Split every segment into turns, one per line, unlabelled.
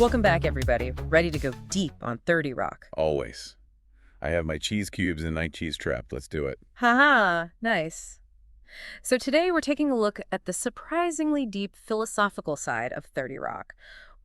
Welcome back, everybody. Ready to go deep on 30 Rock.
Always. I have my cheese cubes and night cheese trap. Let's do it.
Haha, nice. So today we're taking a look at the surprisingly deep philosophical side of 30 Rock.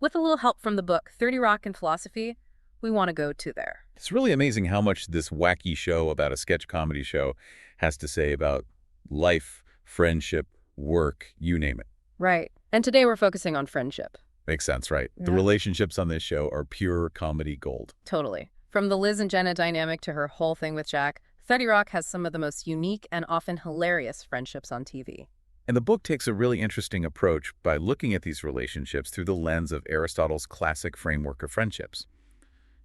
With a little help from the book 30 Rock and Philosophy, we want to go to there.
It's really amazing how much this wacky show about a sketch comedy show has to say about life, friendship, work, you name it.
Right. And today we're focusing on friendship.
Makes sense, right?
Yeah.
The relationships on this show are pure comedy gold.
Totally. From the Liz and Jenna dynamic to her whole thing with Jack, 30 Rock has some of the most unique and often hilarious friendships on TV.
And the book takes a really interesting approach by looking at these relationships through the lens of Aristotle's classic framework of friendships.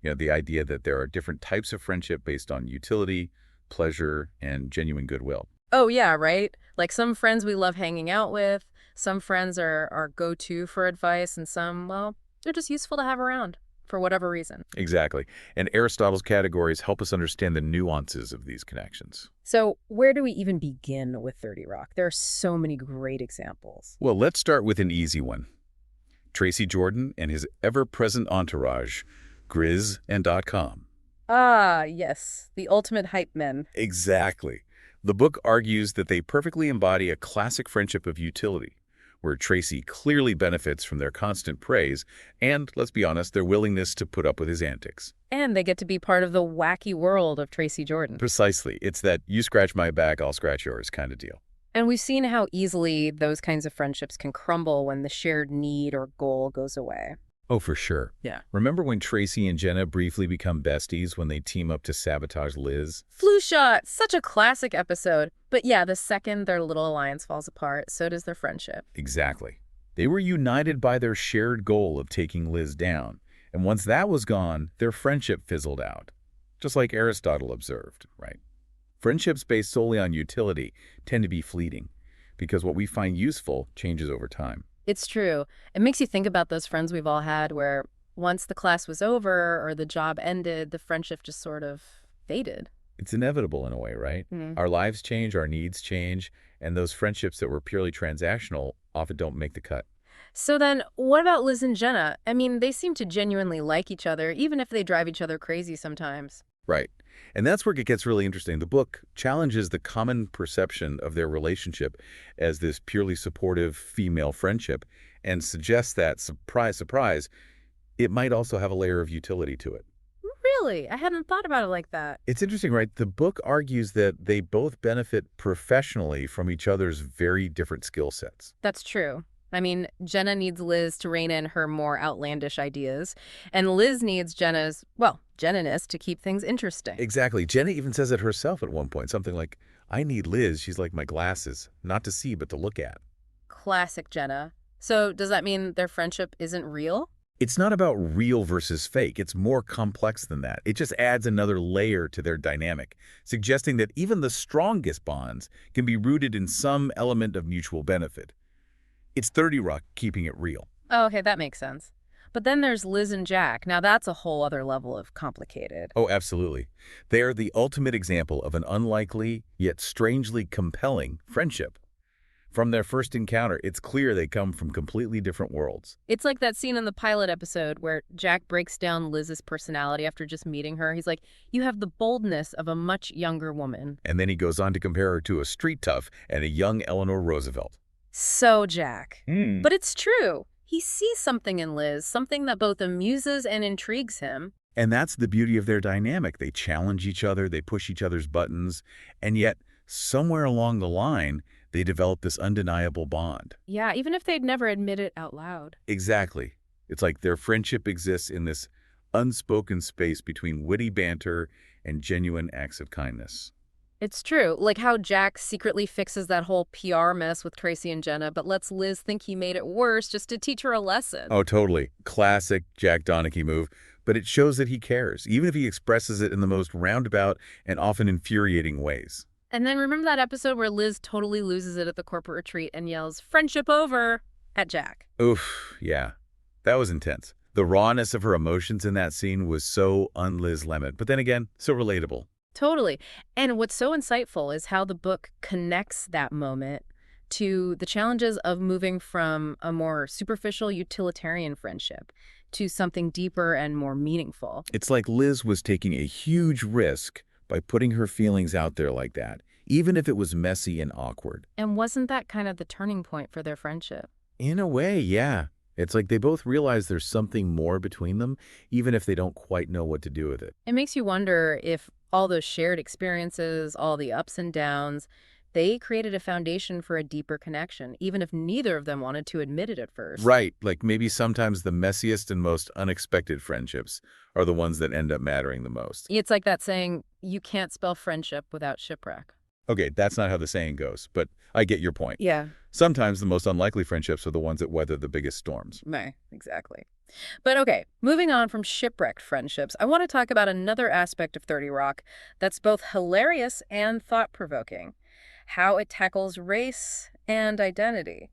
The idea that there are different types of friendship based on utility, pleasure, and genuine goodwill.
Oh, yeah, right? Like some friends we love hanging out with, some friends are our go-to for advice, and some, well, they're just useful to have around for whatever reason.
Exactly. And Aristotle's categories help us understand the nuances of these connections.
So where do we even begin with 30 Rock? There are so many great examples.
Well, let's start with an easy one. Tracy Jordan and his ever-present entourage, Grizz and .com.
Ah, yes, the ultimate hype men.
Exactly. The book argues that they perfectly embody a classic friendship of utility, where Tracy clearly benefits from their constant praise and, let's be honest, their willingness to put up with his antics.
And they get to be part of the wacky world of Tracy Jordan.
Precisely. It's that you scratch my back, I'll scratch yours kind of deal.
And we've seen how easily those kinds of friendships can crumble when the shared need or goal goes away.
Oh, for sure.
Yeah.
Remember when Tracy and Jenna briefly become besties when they team up to sabotage Liz?
Flu shot, such a classic episode. But yeah, the second their little alliance falls apart, so does their friendship.
Exactly. They were united by their shared goal of taking Liz down. And once that was gone, their friendship fizzled out. Just like Aristotle observed, right? Friendships based solely on utility tend to be fleeting, because what we find useful changes over time.
It's true. It makes you think about those friends we've all had where once the class was over or the job ended, the friendship just sort of faded.
It's inevitable in a way, right? Our lives change, our needs change, and those friendships that were purely transactional often don't make the cut.
So then, what about Liz and Jenna? I mean, they seem to genuinely like each other, even if they drive each other crazy sometimes.
Right. And that's where it gets really interesting. The book challenges the common perception of their relationship as this purely supportive female friendship and suggests that, surprise, surprise, it might also have a layer of utility to it.
Really? I hadn't thought about it like that.
It's interesting, right? The book argues that they both benefit professionally from each other's very different skill sets.
That's true. I mean, Jenna needs Liz to rein in her more outlandish ideas, and Liz needs Jenna's, well, Jenna-ness to keep things interesting.
Exactly. Jenna even says it herself at one point, something like, I need Liz, she's like my glasses, not to see but to look at.
Classic Jenna. So does that mean their friendship isn't real?
It's not about real versus fake. It's more complex than that. It just adds another layer to their dynamic, suggesting that even the strongest bonds can be rooted in some element of mutual benefit. It's 30 Rock keeping it real.
Oh, okay, that makes sense. But then there's Liz and Jack. Now that's a whole other level of complicated.
Oh, absolutely. They are the ultimate example of an unlikely, yet strangely compelling friendship. From their first encounter, it's clear they come from completely different worlds.
It's like that scene in the pilot episode where Jack breaks down Liz's personality after just meeting her. He's like, you have the boldness of a much younger woman.
And then he goes on to compare her to a street tough and a young Eleanor Roosevelt.
So Jack. But it's true. He sees something in Liz, something that both amuses and intrigues him.
And that's the beauty of their dynamic. They challenge each other, they push each other's buttons, and yet somewhere along the line, they develop this undeniable bond.
Yeah, even if they'd never admit it out loud.
Exactly. It's like their friendship exists in this unspoken space between witty banter and genuine acts of kindness.
It's true. Like how Jack secretly fixes that whole PR mess with Tracy and Jenna, but lets Liz think he made it worse just to teach her a lesson.
Oh, totally. Classic Jack Donaghy move. But it shows that he cares, even if he expresses it in the most roundabout and often infuriating ways.
And then remember that episode where Liz totally loses it at the corporate retreat and yells, "Friendship over," at Jack?
Oof, yeah. That was intense. The rawness of her emotions in that scene was so un-Liz Lemon, but then again, so relatable.
Totally. And what's so insightful is how the book connects that moment to the challenges of moving from a more superficial utilitarian friendship to something deeper and more meaningful.
It's like Liz was taking a huge risk by putting her feelings out there like that, even if it was messy and awkward.
And wasn't that kind of the turning point for their friendship?
In a way, yeah. It's like they both realize there's something more between them, even if they don't quite know what to do with it.
It makes you wonder if all those shared experiences, all the ups and downs, they created a foundation for a deeper connection, even if neither of them wanted to admit it at first.
Right, like maybe sometimes the messiest and most unexpected friendships are the ones that end up mattering the most.
It's like that saying, you can't spell friendship without shipwreck.
Okay, that's not how the saying goes, but I get your point.
Yeah.
Sometimes the most unlikely friendships are the ones that weather the biggest storms.
Right, exactly. But okay, moving on from shipwrecked friendships, I want to talk about another aspect of 30 Rock that's both hilarious and thought-provoking. How it tackles race and identity.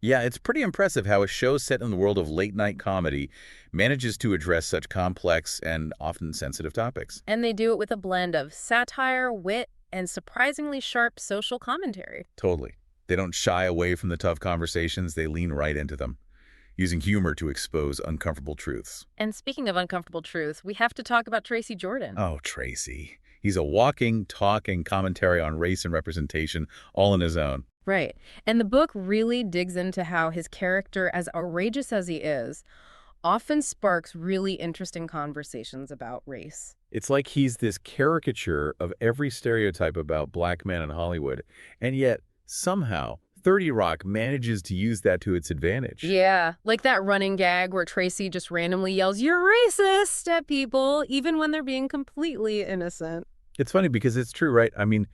Yeah, it's pretty impressive how a show set in the world of late-night comedy manages to address such complex and often sensitive topics.
And they do it with a blend of satire, wit, and surprisingly sharp social commentary.
Totally. They don't shy away from the tough conversations, they lean right into them, using humor to expose uncomfortable truths.
And speaking of uncomfortable truths, we have to talk about Tracy Jordan.
Oh, Tracy. He's a walking, talking commentary on race and representation all on his own.
Right. And the book really digs into how his character, as outrageous as he is, often sparks really interesting conversations about race.
It's like he's this caricature of every stereotype about black men in Hollywood, and yet, somehow, 30 Rock manages to use that to its advantage.
Yeah, like that running gag where Tracy just randomly yells, "You're racist," at people, even when they're being completely innocent.
It's funny because it's true, right? I mean,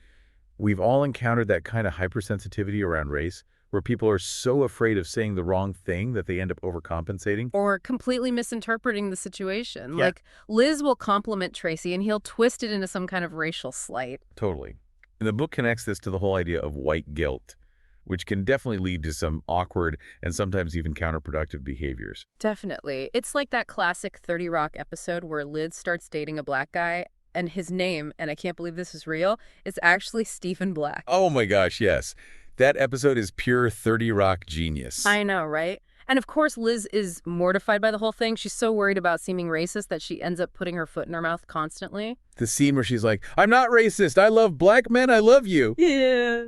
we've all encountered that kind of hypersensitivity around race, where people are so afraid of saying the wrong thing that they end up overcompensating.
Or completely misinterpreting the situation.
Yeah.
Like, Liz will compliment Tracy and he'll twist it into some kind of racial slight.
Totally. And the book connects this to the whole idea of white guilt, which can definitely lead to some awkward and sometimes even counterproductive behaviors.
Definitely. It's like that classic 30 Rock episode where Liz starts dating a black guy and his name, and I can't believe this is real, is actually Stephen Black.
Oh my gosh, yes. That episode is pure 30 Rock genius.
I know, right? And of course, Liz is mortified by the whole thing. She's so worried about seeming racist that she ends up putting her foot in her mouth constantly.
The scene where she's like, "I'm not racist. I love black men. I love you,"
Yeah.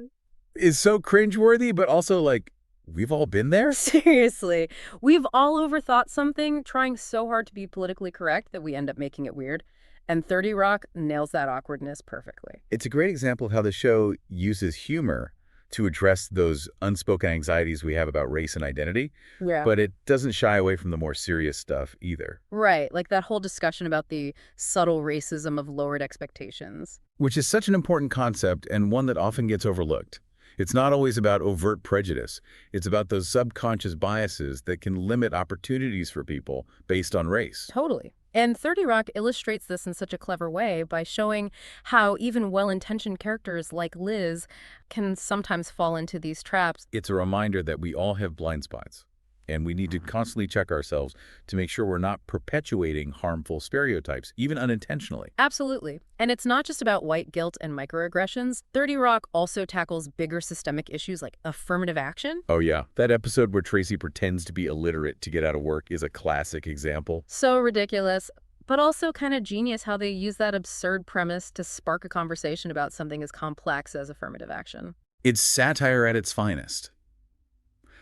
is so cringeworthy, but also like, we've all been there.
Seriously. We've all overthought something, trying so hard to be politically correct that we end up making it weird. And 30 Rock nails that awkwardness perfectly.
It's a great example of how the show uses humor to address those unspoken anxieties we have about race and identity,
Yeah.
but it doesn't shy away from the more serious stuff either.
Right, like that whole discussion about the subtle racism of lowered expectations.
Which is such an important concept and one that often gets overlooked. It's not always about overt prejudice. It's about those subconscious biases that can limit opportunities for people based on race.
Totally. And 30 Rock illustrates this in such a clever way by showing how even well-intentioned characters like Liz can sometimes fall into these traps.
It's a reminder that we all have blind spots, and we need to constantly check ourselves to make sure we're not perpetuating harmful stereotypes, even unintentionally.
Absolutely. And it's not just about white guilt and microaggressions. 30 Rock also tackles bigger systemic issues like affirmative action.
Oh yeah, that episode where Tracy pretends to be illiterate to get out of work is a classic example.
So ridiculous, but also kind of genius how they use that absurd premise to spark a conversation about something as complex as affirmative action.
It's satire at its finest.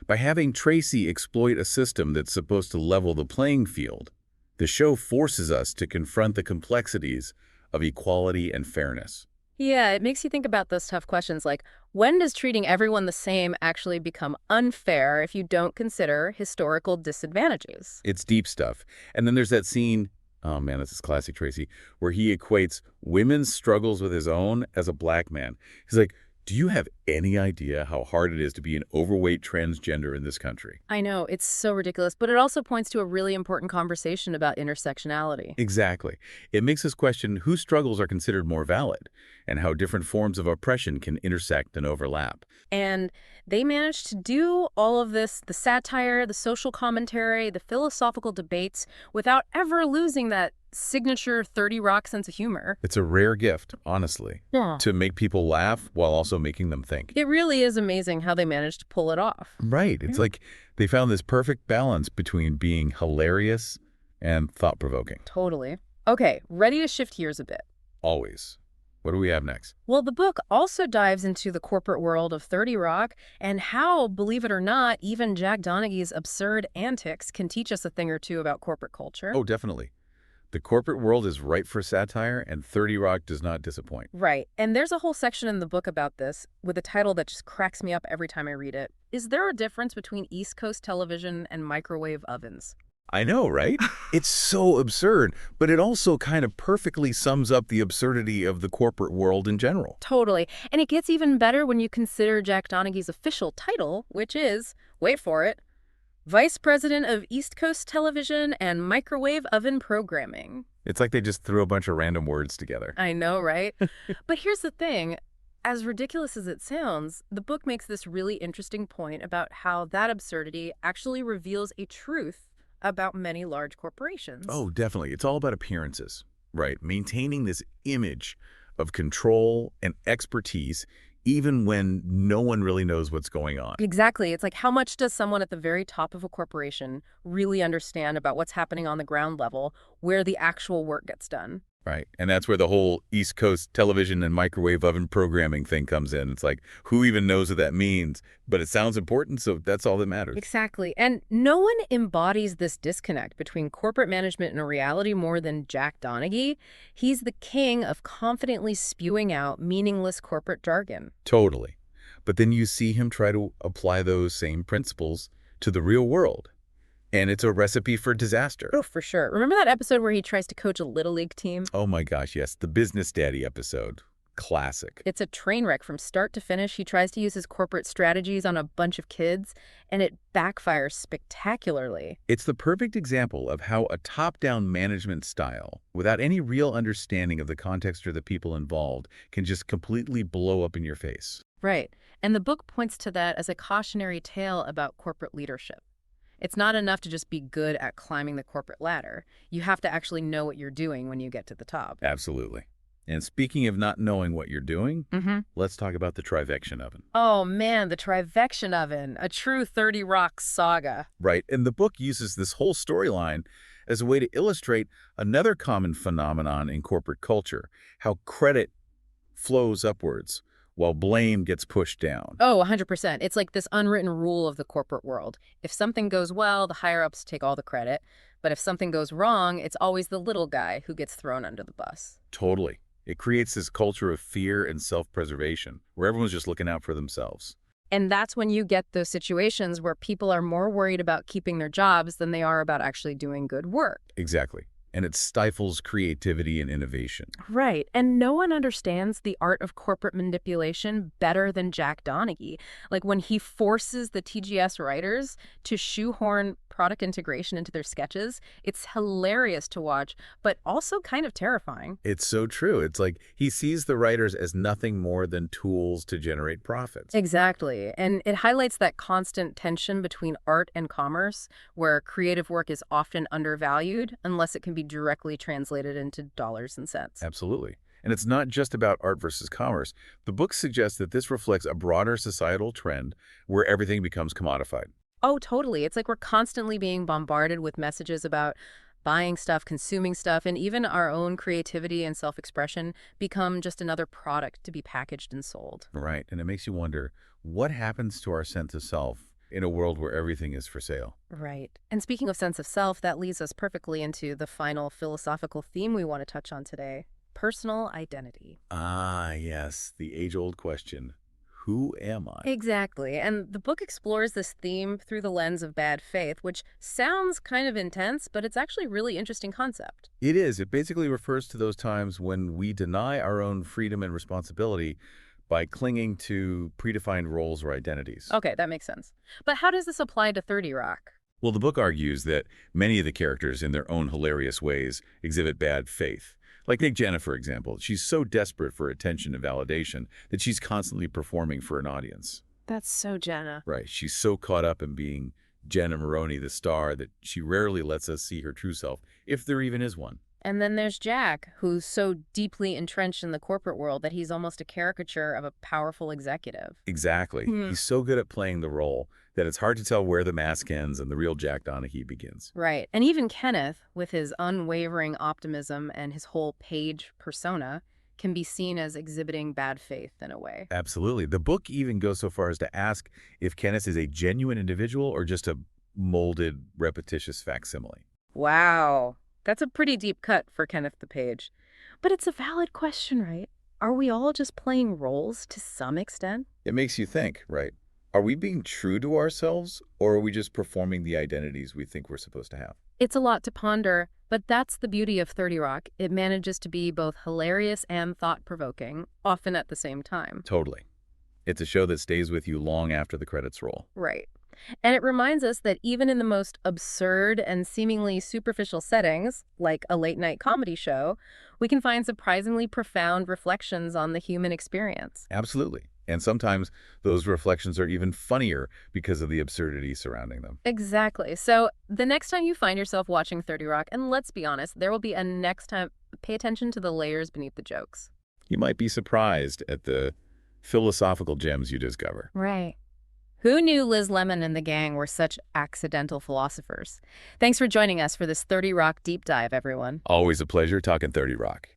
By having Tracy exploit a system that's supposed to level the playing field, the show forces us to confront the complexities of equality and fairness.
Yeah, it makes you think about those tough questions like, when does treating everyone the same actually become unfair if you don't consider historical disadvantages?
It's deep stuff. And then there's that scene, oh man, this is classic Tracy, where he equates women's struggles with his own as a black man. He's like, do you have any idea how hard it is to be an overweight transgender in this country?
I know, it's so ridiculous, but it also points to a really important conversation about intersectionality.
Exactly. It makes us question whose struggles are considered more valid and how different forms of oppression can intersect and overlap.
And they managed to do all of this, the satire, the social commentary, the philosophical debates, without ever losing that signature 30 Rock sense of humor.
It's a rare gift, honestly,
Yeah.
to make people laugh while also making them think.
It really is amazing how they managed to pull it off.
Right. It's like they found this perfect balance between being hilarious and thought-provoking.
Totally. Okay, ready to shift gears a bit.
Always. What do we have next?
Well, the book also dives into the corporate world of 30 Rock and how, believe it or not, even Jack Donaghy's absurd antics can teach us a thing or two about corporate culture.
Oh, definitely. The corporate world is ripe for satire, and 30 Rock does not disappoint.
Right. And there's a whole section in the book about this with a title that just cracks me up every time I read it. Is there a difference between East Coast television and microwave ovens?
I know, right? It's so absurd, but it also kind of perfectly sums up the absurdity of the corporate world in general.
Totally. And it gets even better when you consider Jack Donaghy's official title, which is, wait for it, Vice President of East Coast Television and Microwave Oven Programming.
It's like they just threw a bunch of random words together.
I know, right? But here's the thing. As ridiculous as it sounds, the book makes this really interesting point about how that absurdity actually reveals a truth about many large corporations.
Oh, definitely. It's all about appearances, right? Maintaining this image of control and expertise even when no one really knows what's going on.
Exactly. It's like, how much does someone at the very top of a corporation really understand about what's happening on the ground level where the actual work gets done?
Right. And that's where the whole East Coast television and microwave oven programming thing comes in. It's like, who even knows what that means? But it sounds important, so that's all that matters.
Exactly. And no one embodies this disconnect between corporate management and reality more than Jack Donaghy. He's the king of confidently spewing out meaningless corporate jargon.
Totally. But then you see him try to apply those same principles to the real world. And it's a recipe for disaster.
Oh, for sure. Remember that episode where he tries to coach a Little League team?
Oh my gosh, yes. The Business Daddy episode. Classic.
It's a train wreck from start to finish. He tries to use his corporate strategies on a bunch of kids, and it backfires spectacularly.
It's the perfect example of how a top-down management style, without any real understanding of the context or the people involved, can just completely blow up in your face.
Right. And the book points to that as a cautionary tale about corporate leadership. It's not enough to just be good at climbing the corporate ladder. You have to actually know what you're doing when you get to the top.
Absolutely. And speaking of not knowing what you're doing, let's talk about the Trivection oven.
Oh man, the Trivection oven, a true 30 Rock saga.
Right, and the book uses this whole storyline as a way to illustrate another common phenomenon in corporate culture, how credit flows upwards while blame gets pushed down.
Oh, 100%. It's like this unwritten rule of the corporate world. If something goes well, the higher-ups take all the credit. But if something goes wrong, it's always the little guy who gets thrown under the bus.
Totally. It creates this culture of fear and self-preservation, where everyone's just looking out for themselves.
And that's when you get those situations where people are more worried about keeping their jobs than they are about actually doing good work.
Exactly. And it stifles creativity and innovation.
Right. And no one understands the art of corporate manipulation better than Jack Donaghy. Like when he forces the TGS writers to shoehorn product integration into their sketches, it's hilarious to watch, but also kind of terrifying.
It's so true. It's like he sees the writers as nothing more than tools to generate profits.
Exactly. And it highlights that constant tension between art and commerce, where creative work is often undervalued unless it can be directly translated into dollars and cents.
Absolutely. And it's not just about art versus commerce. The book suggests that this reflects a broader societal trend where everything becomes commodified.
Oh, totally. It's like we're constantly being bombarded with messages about buying stuff, consuming stuff, and even our own creativity and self-expression become just another product to be packaged and sold.
Right. And it makes you wonder, what happens to our sense of self in a world where everything is for sale?
Right. And speaking of sense of self, that leads us perfectly into the final philosophical theme we want to touch on today: personal identity.
Ah, yes, the age-old question. Who am I?
Exactly. And the book explores this theme through the lens of bad faith, which sounds kind of intense, but it's actually a really interesting concept.
It is. It basically refers to those times when we deny our own freedom and responsibility by clinging to predefined roles or identities.
Okay, that makes sense. But how does this apply to 30 Rock?
Well, the book argues that many of the characters, in their own hilarious ways, exhibit bad faith. Like take Jenna, for example. She's so desperate for attention and validation that she's constantly performing for an audience.
That's so Jenna.
Right. She's so caught up in being Jenna Maroney, the star, that she rarely lets us see her true self, if there even is one.
And then there's Jack, who's so deeply entrenched in the corporate world that he's almost a caricature of a powerful executive.
Exactly. He's so good at playing the role that it's hard to tell where the mask ends and the real Jack Donaghy begins.
Right. And even Kenneth, with his unwavering optimism and his whole page persona, can be seen as exhibiting bad faith in a way.
Absolutely. The book even goes so far as to ask if Kenneth is a genuine individual or just a molded, repetitious facsimile.
Wow. That's a pretty deep cut for Kenneth the Page. But it's a valid question, right? Are we all just playing roles to some extent?
It makes you think, right? Are we being true to ourselves, or are we just performing the identities we think we're supposed to have?
It's a lot to ponder, but that's the beauty of 30 Rock. It manages to be both hilarious and thought-provoking, often at the same time.
Totally. It's a show that stays with you long after the credits roll.
Right. And it reminds us that even in the most absurd and seemingly superficial settings, like a late-night comedy show, we can find surprisingly profound reflections on the human experience.
Absolutely. And sometimes those reflections are even funnier because of the absurdity surrounding them.
Exactly. So the next time you find yourself watching 30 Rock, and let's be honest, there will be a next time, pay attention to the layers beneath the jokes.
You might be surprised at the philosophical gems you discover.
Right. Who knew Liz Lemon and the gang were such accidental philosophers? Thanks for joining us for this 30 Rock deep dive, everyone.
Always a pleasure talking 30 Rock.